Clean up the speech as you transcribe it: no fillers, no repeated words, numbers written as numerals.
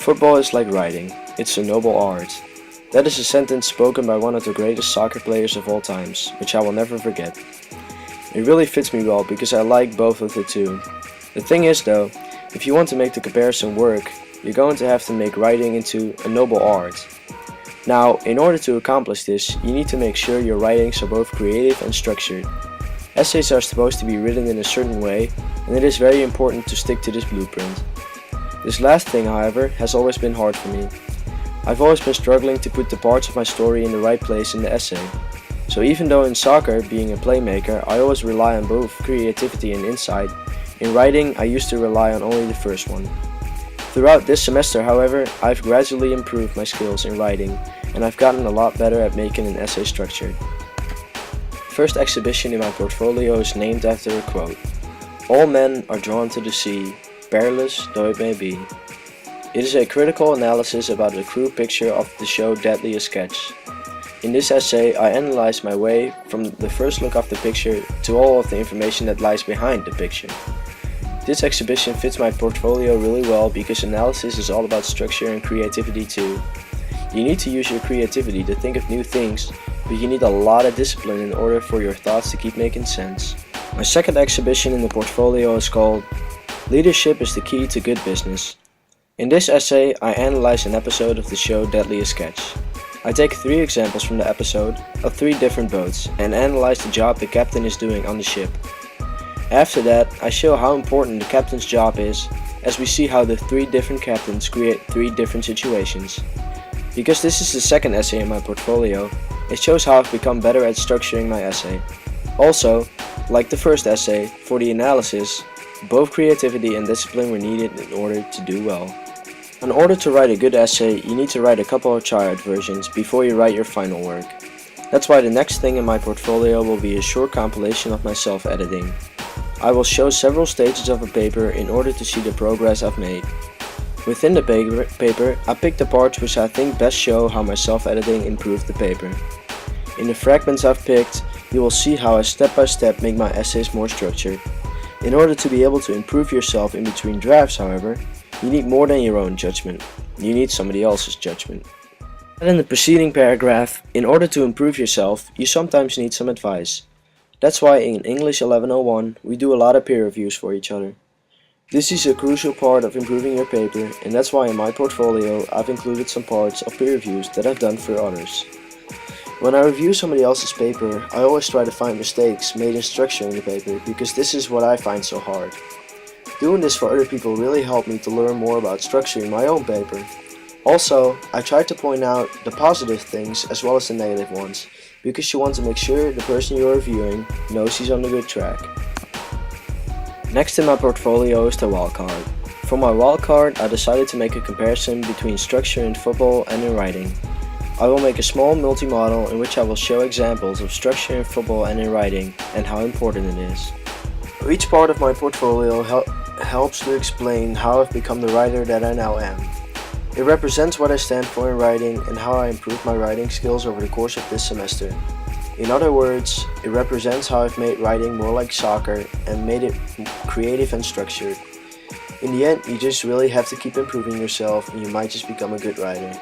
Football is like writing. It's a noble art. That is a sentence spoken by one of the greatest soccer players of all times, which I will never forget. It really fits me well because I like both of the two. The thing is though, if you want to make the comparison work, you're going to have to make writing into a noble art. Now, in order to accomplish this, you need to make sure your writings are both creative and structured. Essays are supposed to be written in a certain way, and it is very important to stick to this blueprint. This last thing, however, has always been hard for me. I've always been struggling to put the parts of my story in the right place in the essay. So even though in soccer, being a playmaker, I always rely on both creativity and insight, in writing I used to rely on only the first one. Throughout this semester, however, I've gradually improved my skills in writing, and I've gotten a lot better at making an essay structured. First exhibition in my portfolio is named after a quote. "All men are drawn to the sea, perilous though it may be." It is a critical analysis about the crude picture of the show Deadly Sketch. In this essay, I analyze my way from the first look of the picture to all of the information that lies behind the picture. This exhibition fits my portfolio really well because analysis is all about structure and creativity too. You need to use your creativity to think of new things, but you need a lot of discipline in order for your thoughts to keep making sense. My second exhibition in the portfolio is called Leadership is the Key to Good Business. In this essay, I analyze an episode of the show Deadly Sketch. I take 3 examples from the episode of 3 different boats and analyze the job the captain is doing on the ship. After that, I show how important the captain's job is, as we see how the 3 different captains create 3 different situations. Because this is the second essay in my portfolio, it shows how I've become better at structuring my essay. Also, like the first essay, for the analysis, both creativity and discipline were needed in order to do well. In order to write a good essay, you need to write a couple of triad versions before you write your final work. That's why the next thing in my portfolio will be a short compilation of my self-editing. I will show several stages of a paper in order to see the progress I've made. Within the paper, I pick the parts which I think best show how my self-editing improved the paper. In the fragments I've picked, you will see how I step by step make my essays more structured. In order to be able to improve yourself in between drafts, however, you need more than your own judgment. You need somebody else's judgment. And in the preceding paragraph, in order to improve yourself, you sometimes need some advice. That's why in English 1101 we do a lot of peer reviews for each other. This is a crucial part of improving your paper, and that's why in my portfolio I've included some parts of peer reviews that I've done for others. When I review somebody else's paper, I always try to find mistakes made in structuring the paper because this is what I find so hard. Doing this for other people really helped me to learn more about structuring my own paper. Also, I try to point out the positive things as well as the negative ones, because you want to make sure the person you are reviewing knows he's on the good track. Next in my portfolio is the wildcard. For my wildcard, I decided to make a comparison between structure in football and in writing. I will make a small multi-model in which I will show examples of structure in football and in writing and how important it is. Each part of my portfolio helps to explain how I've become the writer that I now am. It represents what I stand for in writing and how I improved my writing skills over the course of this semester. In other words, it represents how I've made writing more like soccer and made it creative and structured. In the end, you just really have to keep improving yourself and you might just become a good writer.